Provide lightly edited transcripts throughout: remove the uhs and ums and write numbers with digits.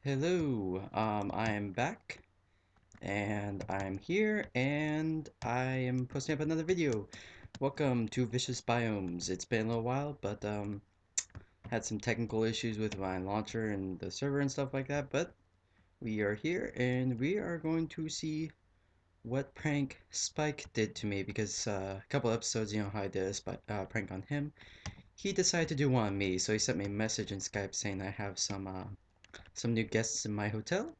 Hello, I am back, and I'm here, and I am posting up another video. Welcome to Vicious Biomes. It's been a little while, but had some technical issues with my launcher and the server and stuff like that, but we are here, and we are going to see what prank Spike did to me, because a couple episodes, you know how I did a prank on him. He decided to do one on me, so he sent me a message in Skype saying I have some new guests in my hotel.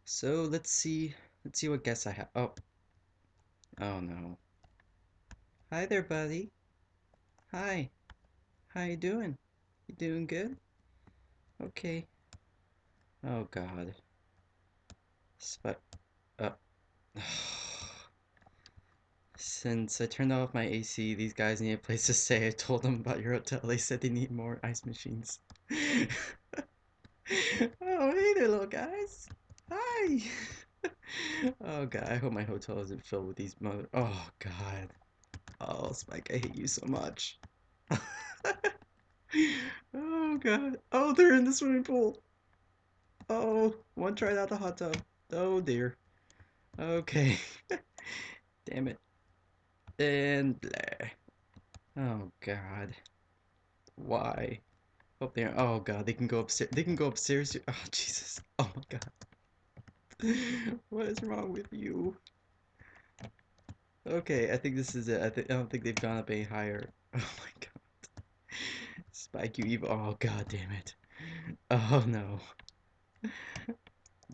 So let's see what guess I have. Oh no. Hi there, buddy. Hi. How you doing? You doing good? Okay. Oh God. But uh, since I turned off my AC, these guys need a place to stay. I told them about your hotel. They said they need more ice machines. Oh, hey there, little guys. Hi. Oh God, I hope my hotel isn't filled with these mother. Oh God. Oh, Spike, I hate you so much. Oh God. Oh, they're in the swimming pool. Oh, one tried out the hot tub. Oh dear. Okay. Damn it. And blah. Oh God. Why? Hope they're. Oh God. They can go upstairs. They can go upstairs. Oh Jesus. Oh my God. What is wrong with you? Okay, I think this is it. I don't think they've gone up any higher. Oh my God. Spike, you evil. Oh God damn it. Oh no.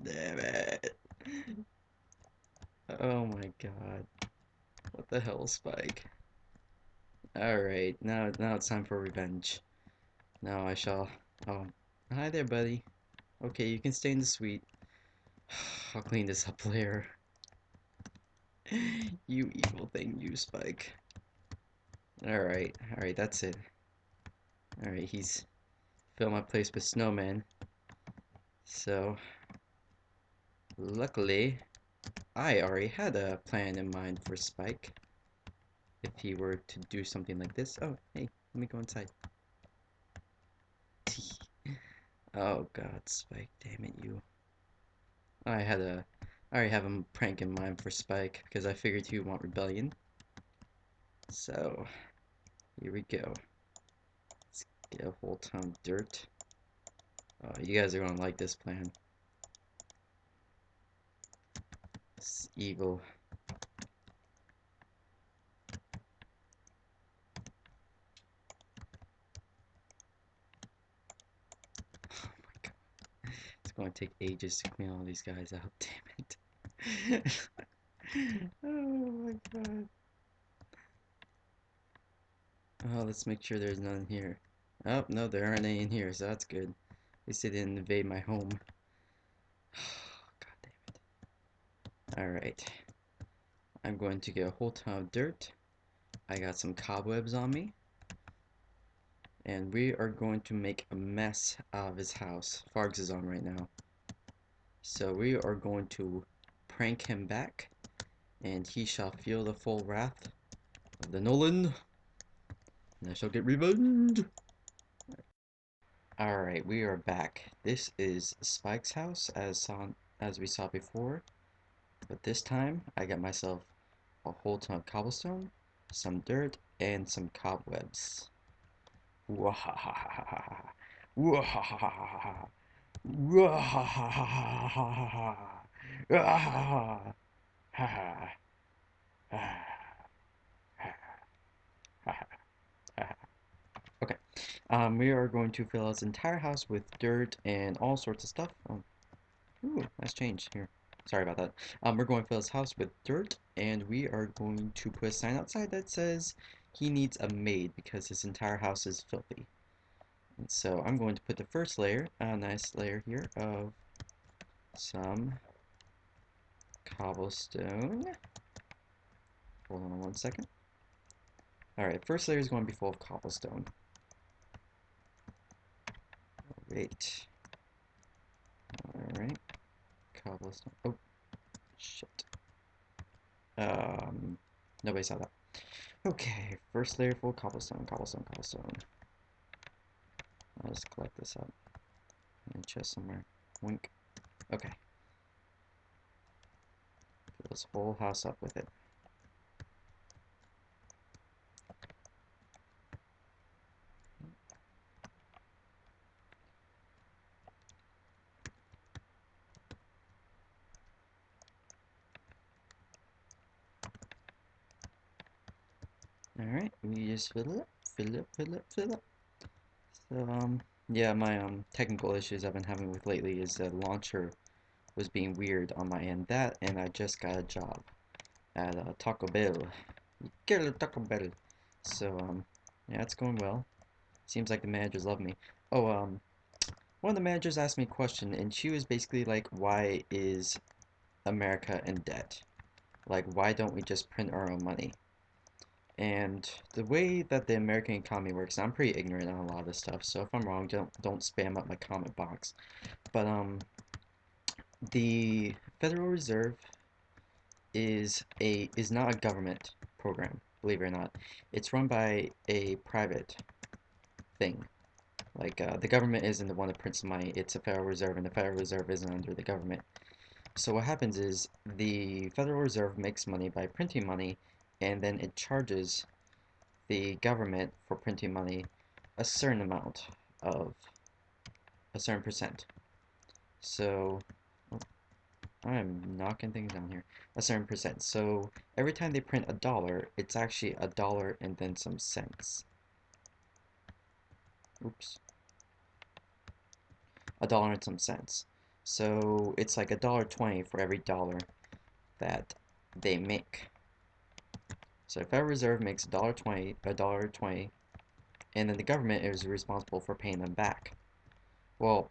Damn it. Oh my God. What the hell, Spike? Alright, now it's time for revenge. Now I shall... Oh, hi there, buddy. Okay, you can stay in the suite. I'll clean this up later. You evil thing, you, Spike. Alright, that's it. Alright, he's filled my place with snowmen. So, luckily, I already had a plan in mind for Spike. If he were to do something like this. Oh, hey, let me go inside. Oh God, Spike, damn it, you. I had a, I already have a prank in mind for Spike because I figured he would want rebellion. So, here we go. Let's get a whole ton of dirt. Oh, you guys are gonna like this plan. It's evil. Oh my God, it's gonna take ages to clean all these guys out. Damn it. Oh my God. Oh, let's make sure there's none here. Oh, no, there aren't any in here, so that's good. At least they didn't invade my home. God damn it. Alright. I'm going to get a whole ton of dirt. I got some cobwebs on me. And we are going to make a mess out of his house. Fargs is on right now. So we are going to prank him back. And he shall feel the full wrath of the Nolan. And I shall get revenge. Alright, we are back. This is Spike's house as we saw before. But this time, I got myself a whole ton of cobblestone, some dirt, and some cobwebs. Wahahaha. Wahahaha. Wahahaha. Wahahaha. Ha ha. Okay. We are going to fill his entire house with dirt and all sorts of stuff. Oh, ooh, nice change here. Sorry about that. We're going to fill his house with dirt, and we are going to put a sign outside that says he needs a maid because his entire house is filthy. And so I'm going to put the first layer, a nice layer here of some cobblestone. Hold on 1 second. Alright, first layer is going to be full of cobblestone. Great. Alright, cobblestone. Oh, shit. Um, Nobody saw that. Okay, first layer full of cobblestone, cobblestone, cobblestone. I'll just collect this up in a chest somewhere. Wink. Okay. Fill this whole house up with it. Alright, we just fill it up, fill it up, fill it up, fill it up. So, yeah, my, technical issues I've been having with lately is the launcher was being weird on my end. That, and I just got a job at Taco Bell. Get a Taco Bell. So, yeah, it's going well. Seems like the managers love me. Oh, one of the managers asked me a question, and she was basically like, why is America in debt? Like, why don't we just print our own money? And the way that the American economy works, I'm pretty ignorant on a lot of this stuff, so if I'm wrong, don't spam up my comment box. But the Federal Reserve is not a government program, believe it or not. It's run by a private thing. Like the government isn't the one that prints the money; it's the Federal Reserve, and the Federal Reserve isn't under the government. So what happens is the Federal Reserve makes money by printing money, and then it charges the government for printing money a certain amount of a certain percent. So oh, I'm knocking things down here. A certain percent. So every time they print a dollar, it's actually a dollar and then some cents. Oops. A dollar and some cents. So it's like $1.20 for every dollar that they make. So if Federal Reserve makes $1.20, and then the government is responsible for paying them back. Well,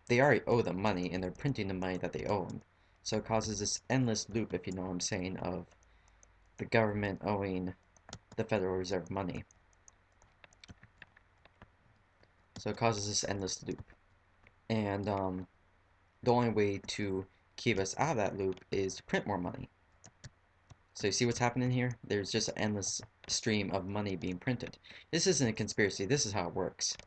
they already owe them money, and they're printing the money that they owe them. So it causes this endless loop, if you know what I'm saying, of the government owing the Federal Reserve money. So it causes this endless loop. And the only way to keep us out of that loop is to print more money. So you see what's happening here? There's just an endless stream of money being printed. This isn't a conspiracy, this is how it works.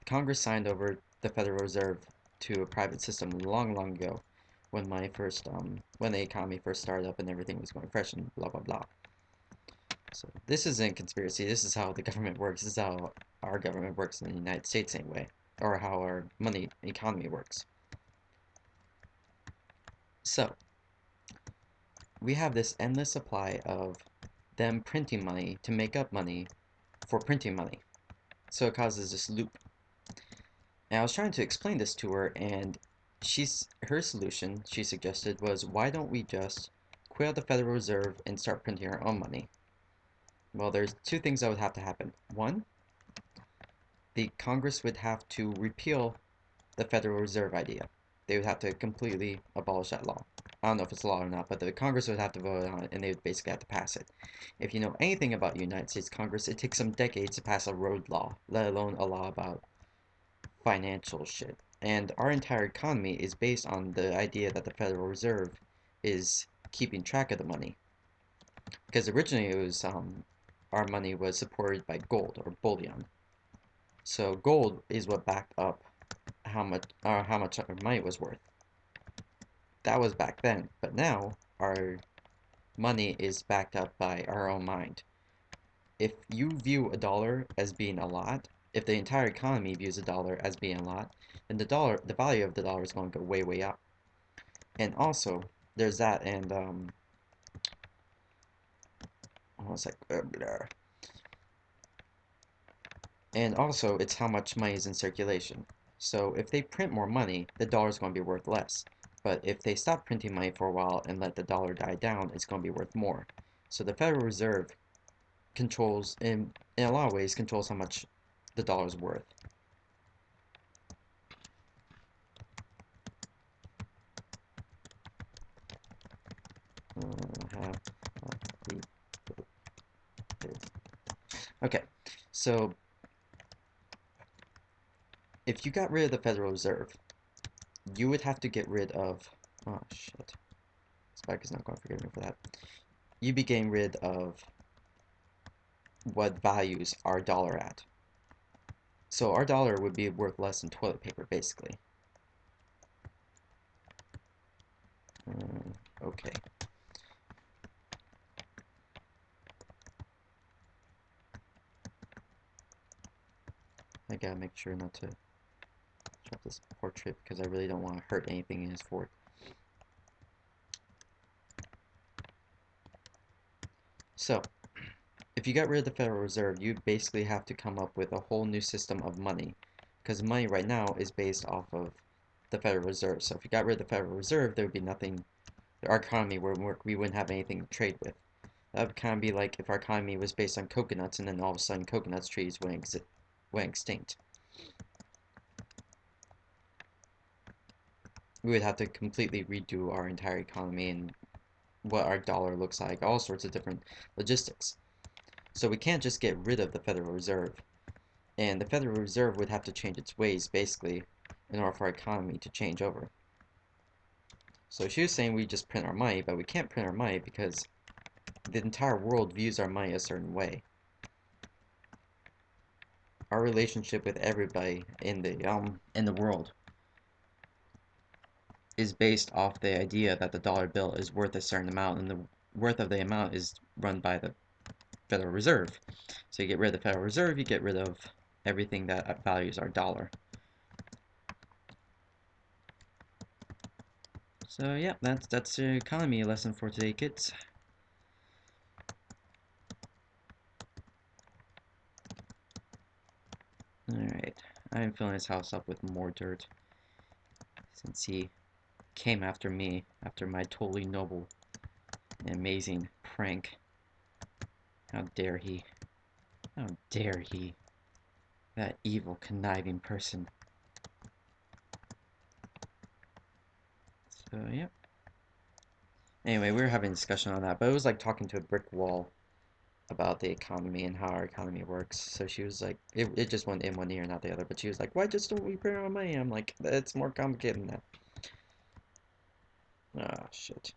Congress signed over the Federal Reserve to a private system long, long ago when when the economy first started up and everything was going fresh and blah blah blah. So this isn't a conspiracy, this is how the government works, this is how our government works in the United States anyway, or how our money economy works. So we have this endless supply of them printing money to make up money for printing money. So it causes this loop. And I was trying to explain this to her, and her solution she suggested was, why don't we just quit out the Federal Reserve and start printing our own money? Well, there's two things that would have to happen. One, the Congress would have to repeal the Federal Reserve idea. They would have to completely abolish that law. I don't know if it's law or not, but the Congress would have to vote on it, and they would basically have to pass it. If you know anything about the United States Congress, it takes some decades to pass a road law, let alone a law about financial shit. And our entire economy is based on the idea that the Federal Reserve is keeping track of the money. Because originally it was our money was supported by gold or bullion. So gold is what backed up how much our money was worth. That was back then, but now our money is backed up by our own mind. If you view a dollar as being a lot, if the entire economy views a dollar as being a lot, then the value of the dollar is going to go way, way up. And also, there's that, and what was like, and also it's how much money is in circulation. So if they print more money, the dollar is going to be worth less. But if they stop printing money for a while and let the dollar die down, it's going to be worth more. So the Federal Reserve controls, in a lot of ways, controls how much the dollar is worth. Okay, so if you got rid of the Federal Reserve, you would have to get rid of, oh shit, Spike is not going to forgive me for that. You'd be getting rid of what values our dollar at. So our dollar would be worth less than toilet paper, basically. Okay. I gotta make sure not to drop this portrait because I really don't want to hurt anything in his fort. So, if you got rid of the Federal Reserve, you basically have to come up with a whole new system of money. Because money right now is based off of the Federal Reserve. So if you got rid of the Federal Reserve, there would be nothing, our economy wouldn't work, we wouldn't have anything to trade with. That would kind of be like if our economy was based on coconuts and then all of a sudden coconuts trees went extinct. We would have to completely redo our entire economy and what our dollar looks like, all sorts of different logistics. So we can't just get rid of the Federal Reserve. And the Federal Reserve would have to change its ways, basically, in order for our economy to change over. So she was saying we just print our money, but we can't print our money because the entire world views our money a certain way. Our relationship with everybody in the world is based off the idea that the dollar bill is worth a certain amount, and the worth of the amount is run by the Federal Reserve. So you get rid of the Federal Reserve, you get rid of everything that values our dollar. So yeah, that's the economy lesson for today, kids. Alright, I'm filling his house up with more dirt since he came after me after my totally noble and amazing prank. How dare he? How dare he? That evil, conniving person. So, yeah. Anyway, we were having a discussion on that, but it was like talking to a brick wall about the economy and how our economy works. So she was like, it just went in one ear, not the other, but she was like, why just don't we print our money? I'm like, it's more complicated than that. Ah, shit.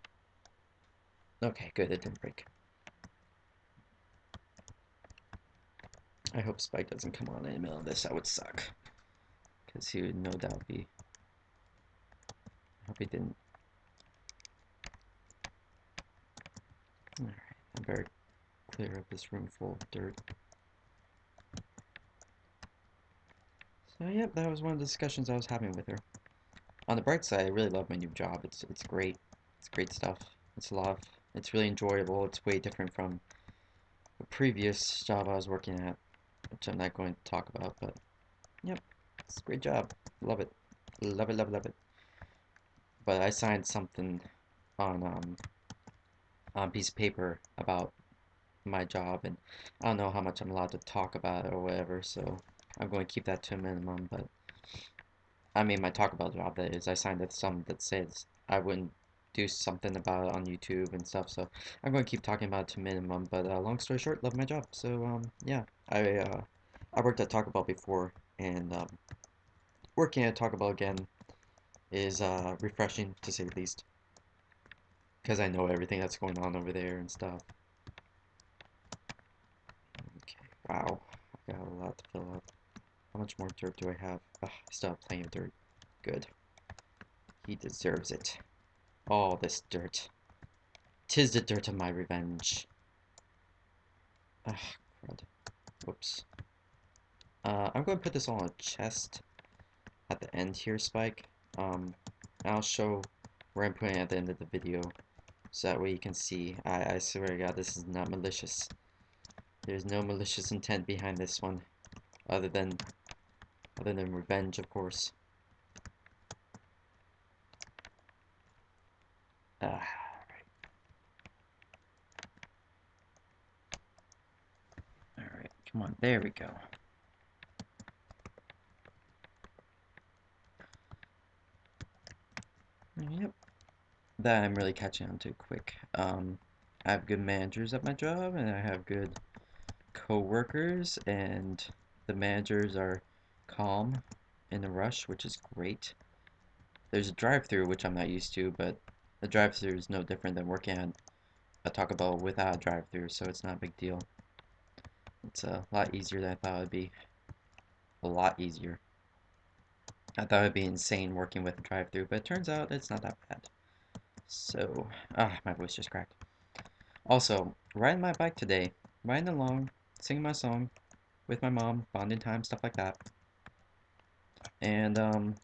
Okay, good, it didn't break. I hope Spike doesn't come on in the middle of this. That would suck. Because he would no doubt be. I hope he didn't. Alright, I better clear up this room full of dirt. So, yep, that was one of the discussions I was having with her. On the bright side, I really love my new job. It's great. It's great stuff. It's really enjoyable. It's way different from the previous job I was working at, which I'm not going to talk about, but yep, it's a great job. Love it. Love it, love it, love it. But I signed something on on a piece of paper about my job, and I don't know how much I'm allowed to talk about it or whatever, so I'm going to keep that to a minimum. But I mean, my talk about job, that is, I signed something that says I wouldn't do something about it on YouTube and stuff, so I'm going to keep talking about it to a minimum. But long story short, love my job. So yeah, I worked at Taco Bell before, and working at Taco Bell again is refreshing to say the least, because I know everything that's going on over there and stuff. Okay, wow, I got a lot to fill up. How much more dirt do I have? Ugh, I still have plenty of dirt. Good. He deserves it. All this dirt. 'Tis the dirt of my revenge. Ugh, crud. Whoops. I'm going to put this all on a chest at the end here, Spike. I'll show where I'm putting it at the end of the video, so that way you can see. I swear to God, this is not malicious. There's no malicious intent behind this one, other than revenge, of course. Alright, come on, there we go. Yep, that I'm really catching on to quick. I have good managers at my job, and I have good co-workers, and the managers are calm in a rush, which is great. There's a drive-through, which I'm not used to, but the drive-through is no different than working at a Taco Bell without a drive-through, so it's not a big deal. It's a lot easier than I thought it would be. A lot easier. I thought it would be insane working with a drive-through, but it turns out it's not that bad. So, my voice just cracked. Also, riding my bike today, riding along, singing my song with my mom, bonding time, stuff like that. And while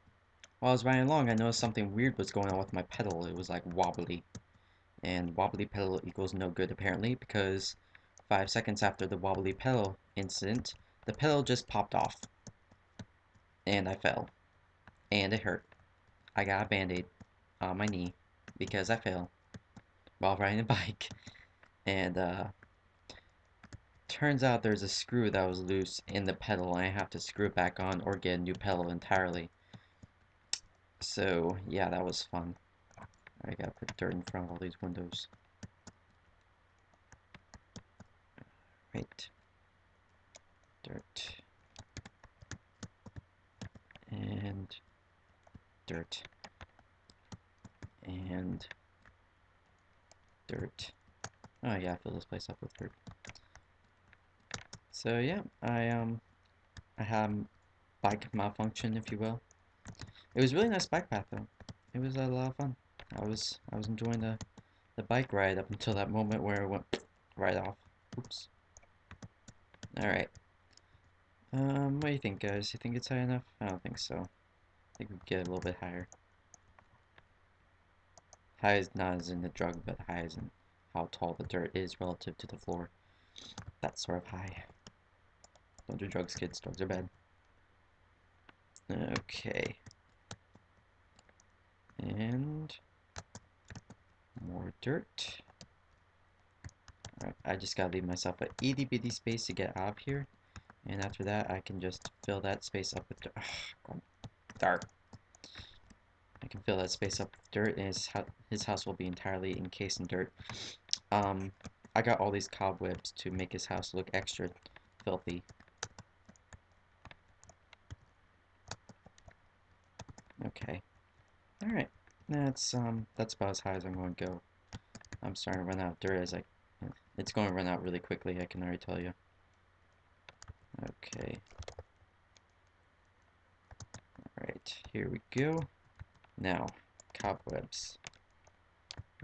I was riding along, I noticed something weird was going on with my pedal. It was like wobbly, and wobbly pedal equals no good apparently because 5 seconds after the wobbly pedal incident, the pedal just popped off, and I fell, and it hurt. I got a band-aid on my knee because I fell while riding a bike, and turns out there's a screw that was loose in the pedal and I have to screw it back on or get a new pedal entirely. So yeah, that was fun. I gotta put dirt in front of all these windows. Right. Dirt. And dirt. And dirt. Oh yeah, I fill this place up with dirt. So yeah, I had bike malfunction, if you will. It was a really nice bike path though. It was a lot of fun. I was enjoying the bike ride up until that moment where it went right off. Oops. Alright. What do you think, guys? You think it's high enough? I don't think so. I think we could get a little bit higher. High is not as in the drug, but high as in how tall the dirt is relative to the floor. That sort of high. Don't do drugs, kids. Drugs are bad. Okay. And more dirt. Alright, I just gotta leave myself an itty bitty space to get out of here. And after that, I can just fill that space up with dirt. Dark. I can fill that space up with dirt, and his house will be entirely encased in dirt. Um, I got all these cobwebs to make his house look extra filthy. Okay. Alright. That's about as high as I'm going to go. I'm starting to run out of dirt as it's going to run out really quickly, I can already tell you. Okay. Alright, here we go. Now, cobwebs.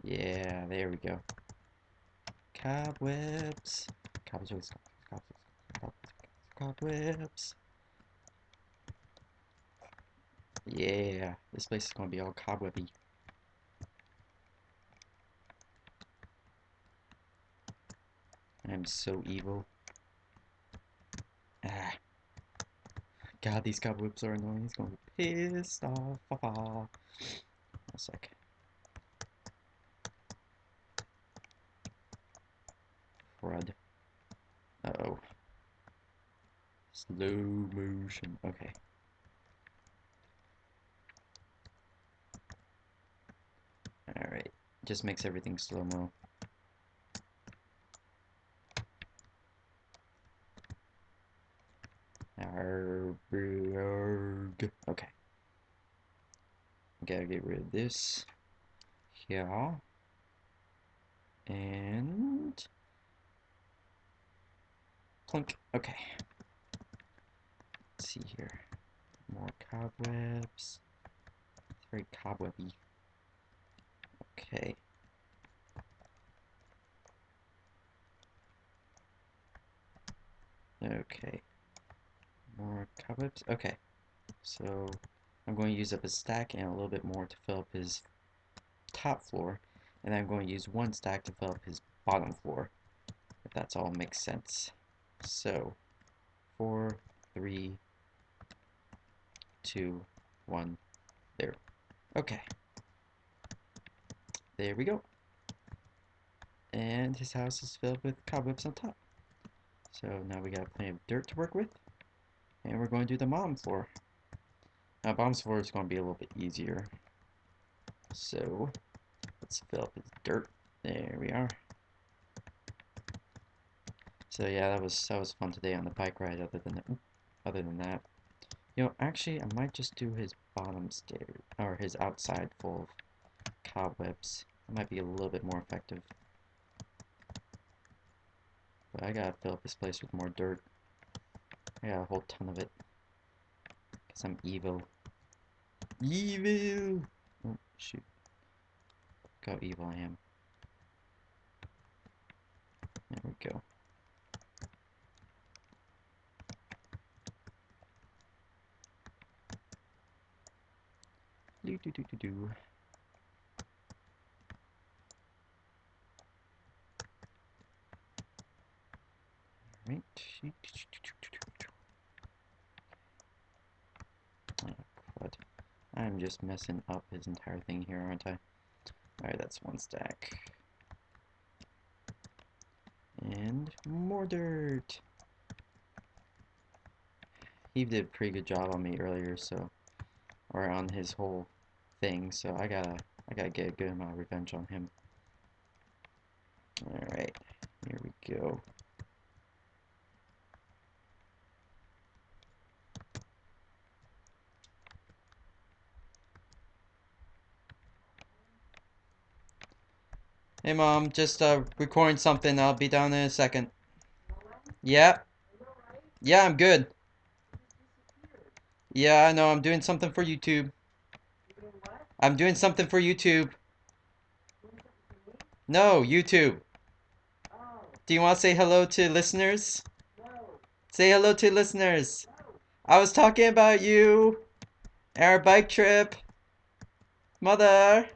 Yeah, there we go. Cobwebs. Cobwebs. Cobwebs. Cobwebs. Yeah, this place is going to be all cobwebby. I'm so evil. Ah, God, these cobwebs are annoying. He's going to be pissed off. A sec. Crud. Uh-oh. Slow motion. Okay. Alright. Just makes everything slow-mo. Okay. Gotta get rid of this. Here. And... plunk. Okay. Let's see here. More cobwebs. It's very cobwebby. Okay. Okay. More cobwebs. Okay. So I'm going to use up a stack and a little bit more to fill up his top floor. And I'm going to use one stack to fill up his bottom floor. If that's all makes sense. So 4, 3, 2, 1. There. Okay. There we go. And his house is filled with cobwebs on top. So now we got plenty of dirt to work with. And we're going to do the bottom floor. Now bottom floor is going to be a little bit easier. So let's fill up his dirt. There we are. So yeah, that was fun today on the bike ride. Other than that, you know, actually, I might just do his bottom stairs or his outside full of cobwebs. That might be a little bit more effective. But I gotta fill up this place with more dirt. I got a whole ton of it. Cause I'm evil. Evil! Oh shoot. Look how evil I am. There we go. Do do do do do. Right. Oh, crud. I'm just messing up his entire thing here, aren't I? Alright, that's one stack. And more dirt. He did a pretty good job on me earlier, so, or on his whole thing, so I gotta get a good amount of revenge on him. Alright, here we go. Hey Mom, just recording something. I'll be down in a second. Yeah. Yeah, I'm good. Yeah, I know. I'm doing something for YouTube. I'm doing something for YouTube. No, YouTube. Do you want to say hello to listeners? Say hello to listeners. I was talking about you. Our bike trip. Mother.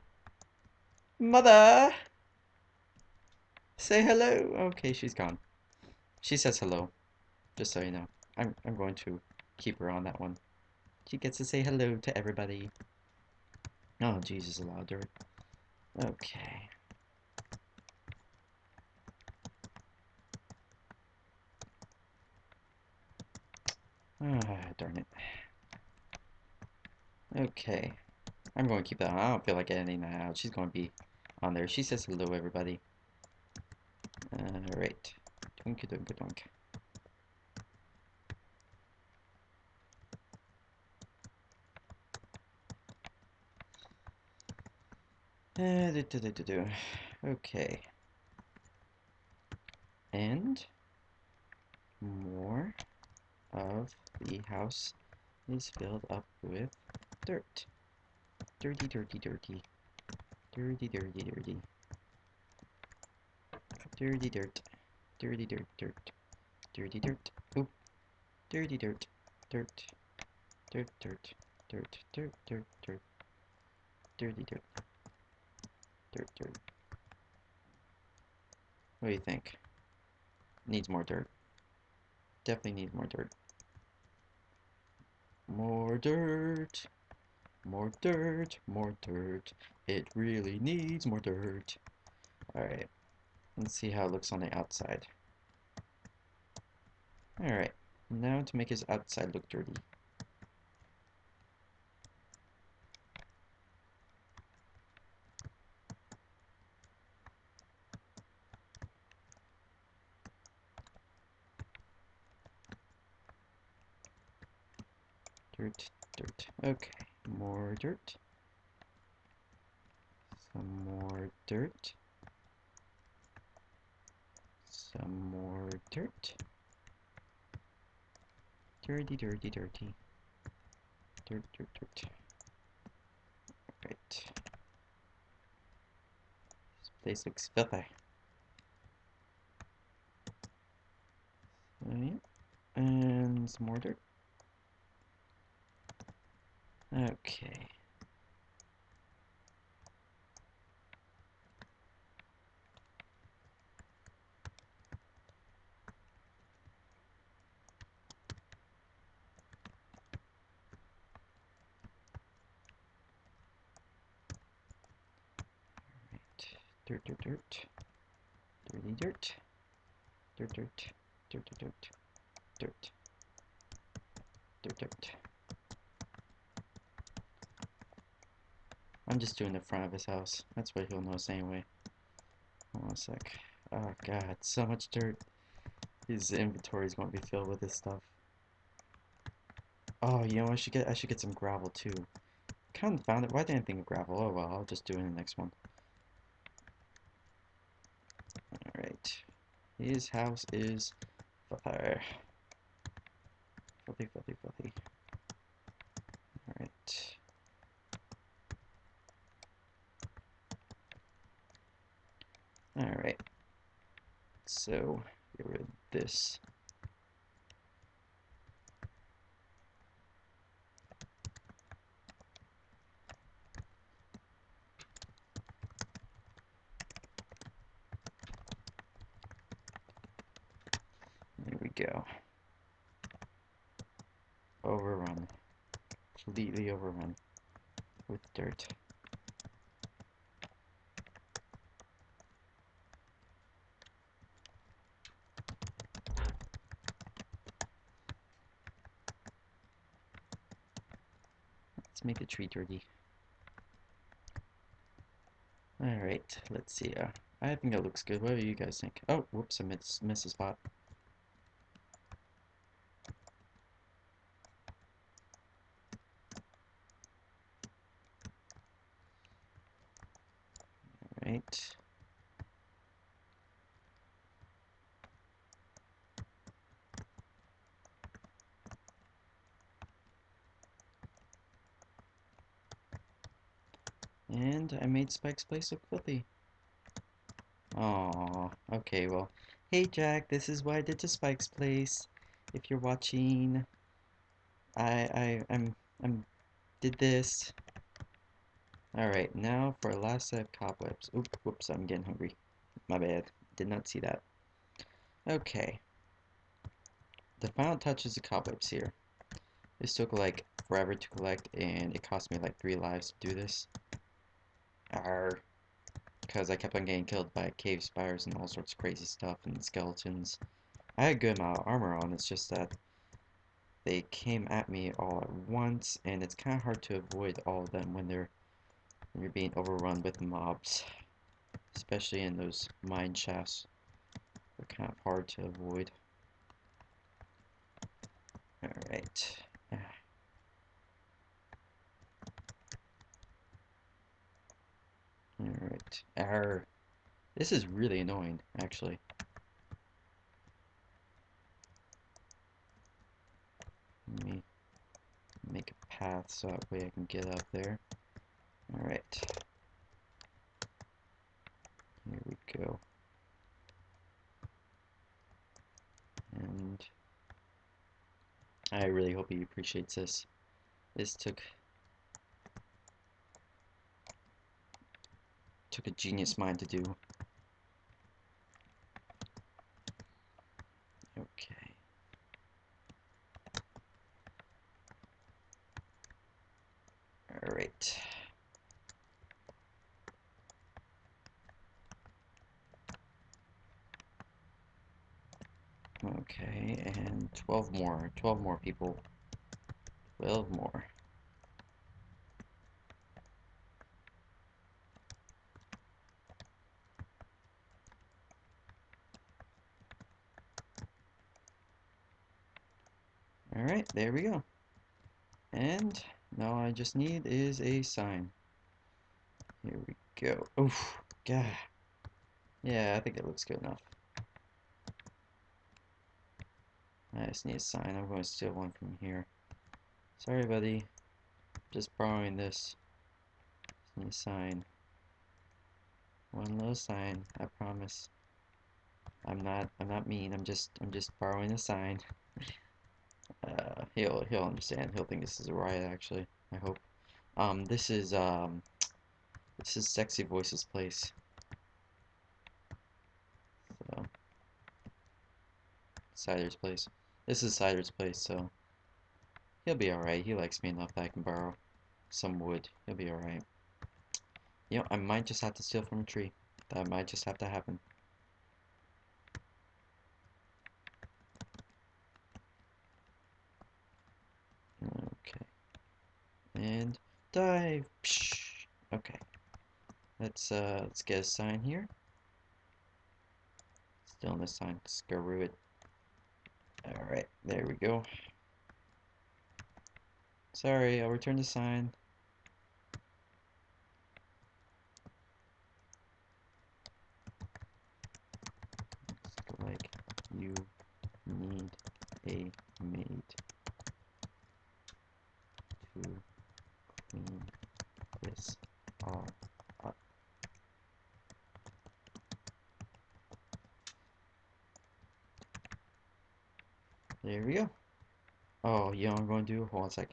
Mother. Say hello. Okay, she's gone. She says hello. Just so you know. I'm going to keep her on that one. She gets to say hello to everybody. Oh, Jesus, a lot of dirt. Okay. Ah, darn it. Okay. I'm going to keep that on. I don't feel like editing that out. She's going to be on there. She says hello, everybody. Alright. Doink doink doink. Okay. And more of the house is filled up with dirt. Dirty, dirty, dirty. Dirty, dirty, dirty. Dirty dirt. Dirty dirt, dirt. Dirty dirt. Oop. Dirty dirt. Dirt. Dirt, dirt. Dirt, dirt, dirt, dirt. Dirty dirt. Dirt, dirt. What do you think? Needs more dirt. Definitely needs more dirt. More dirt. More dirt. More dirt. It really needs more dirt. Alright. Let's see how it looks on the outside. Alright. Now to make his outside look dirty. Dirt, dirt. Okay. More dirt. Some more dirt. Some more dirt. Dirty, dirty, dirty. Dirt, dirt, dirt. Right. This place looks filthy. Yeah. And some more dirt. Okay. Right. Dirt, dirt, dirt. Dirty dirt. Dirt, dirt. Dirt, dirt, dirt. Dirt. Dirt, dirt. I'm just doing the front of his house. That's what he'll notice anyway. Hold on a sec. Oh god, so much dirt. His inventory is going to be filled with this stuff. Oh, you know, I should get some gravel too. Kind of found it. Why didn't I think of gravel? Oh well, I'll just do it in the next one. Alright. His house is filthy. Filthy, filthy, filthy. Alright. Alright, so get rid of this. There we go. Overrun. Completely overrun with dirt. Let's make the tree dirty. Alright, let's see. I think it looks good. What do you guys think? Oh, whoops, I missed a spot. Alright. And I made Spike's place look filthy. Aww. Okay, well. Hey Jack, this is what I did to Spike's place. If you're watching, I'm did this. Alright, now for a last set of cobwebs. Oop, whoops, I'm getting hungry. My bad. Did not see that. Okay. The final touch is the cobwebs here. This took like forever to collect and it cost me like 3 lives to do this. Arr. Because I kept on getting killed by cave spiders and all sorts of crazy stuff and skeletons. I had a good amount of armor on, it's just that they came at me all at once and it's kind of hard to avoid all of them when you're being overrun with mobs. Especially in those mine shafts. They're kind of hard to avoid. Alright. Alright. Arr. This is really annoying, actually. Let me make a path so that way I can get up there. Alright. Here we go. And I really hope he appreciates this. This took a genius mind to do. Okay. Alright. Okay, and 12 more. 12 more people. 12 more. Alright, there we go. And now all I just need is a sign. Here we go. Oof. God. Yeah, I think it looks good enough. I just need a sign. I'm going to steal one from here. Sorry, buddy. Just borrowing this. Just need a sign. One little sign. I promise. I'm not mean. I'm just borrowing a sign. He'll understand. He'll think this is a riot. Actually, I hope. This is Sexy Voice's place. So, Cider's place. This is Cider's place, so he'll be alright. He likes me enough that I can borrow some wood. He'll be alright. You know, I might just have to steal from a tree. That might just have to happen. Okay. And dive. Psh. Okay. Let's get a sign here. Still in this sign. Screw it. Alright, there we go. Sorry, I'll return the sign. Looks like you need a maid to clean this all up. There we go. Oh, you know what I'm going to do? Hold on a sec.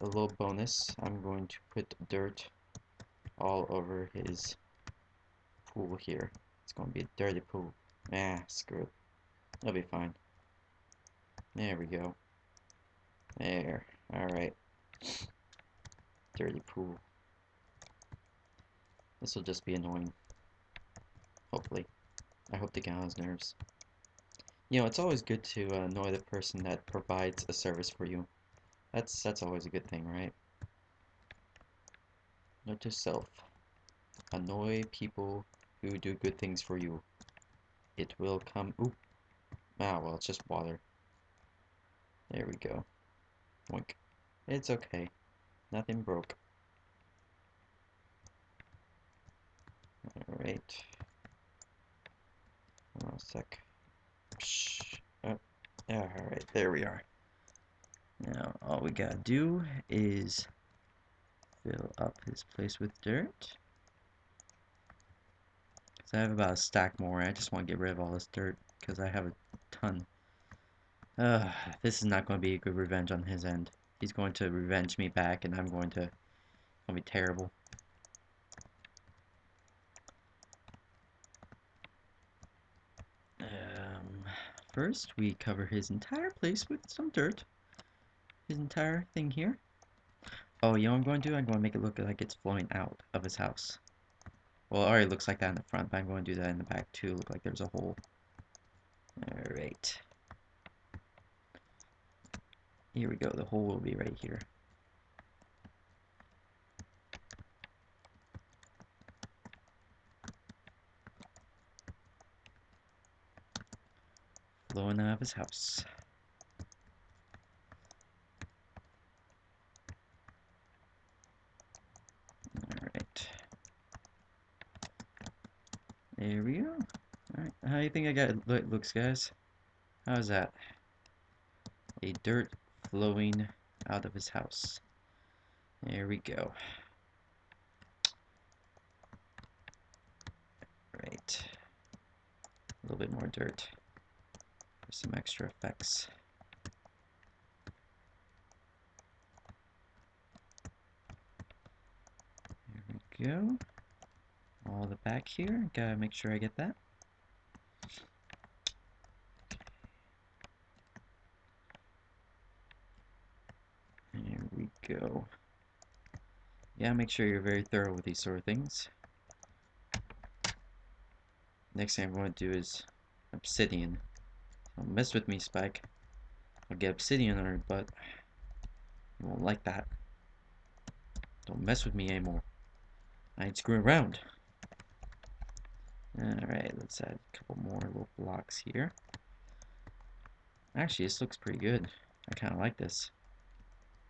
A little bonus. I'm going to put dirt all over his pool here. It's going to be a dirty pool. Ah, screw it. It'll be fine. There we go. There. Alright. Dirty pool. This will just be annoying. Hopefully. I hope to get on his nerves. You know, it's always good to annoy the person that provides a service for you. That's always a good thing, right? Note to self. Annoy people who do good things for you. It will come... Ooh. Ah, well, it's just water. There we go. Boink. It's okay. Nothing broke. Alright. Hold on a sec. Psh. Oh. Alright, there we are. Now, all we gotta do is fill up his place with dirt. Because I have about a stack more. I just want to get rid of all this dirt because I have a ton. This is not going to be a good revenge on his end. He's going to revenge me back and I'm going to... It'll be terrible. First, we cover his entire place with some dirt. His entire thing here. Oh, you know what I'm going to do? I'm going to make it look like it's flowing out of his house. Well, it already looks like that in the front, but I'm going to do that in the back too. Look like there's a hole. Alright. Here we go. The hole will be right here. Flowing out of his house. Alright. There we go. Alright. How do you think I got it looks, guys? How's that? A dirt flowing out of his house. There we go. Right. A little bit more dirt for some extra effects. There we go. All the back here. Gotta make sure I get that. There we go. Yeah, make sure you're very thorough with these sort of things. Next thing I'm going to do is obsidian. Don't mess with me, Spike. I'll get obsidian on her butt. You won't like that. Don't mess with me anymore. I ain't screwing around. Alright, let's add a couple more little blocks here. Actually, this looks pretty good. I kind of like this.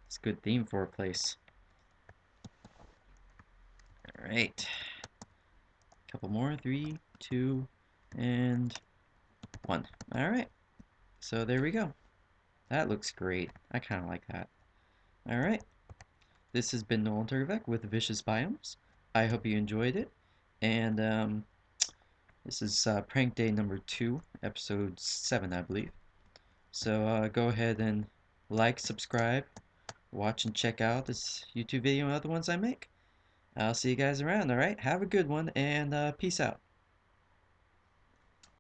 It's a good theme for a place. Alright. Couple more. 3, 2, and 1. Alright. So there we go. That looks great. I kind of like that. Alright. This has been Nolan Turvek with Vicious Biomes. I hope you enjoyed it. And this is prank day number 2, episode 7, I believe. So go ahead and like, subscribe, watch and check out this YouTube video and other ones I make. I'll see you guys around, alright? Have a good one, and peace out.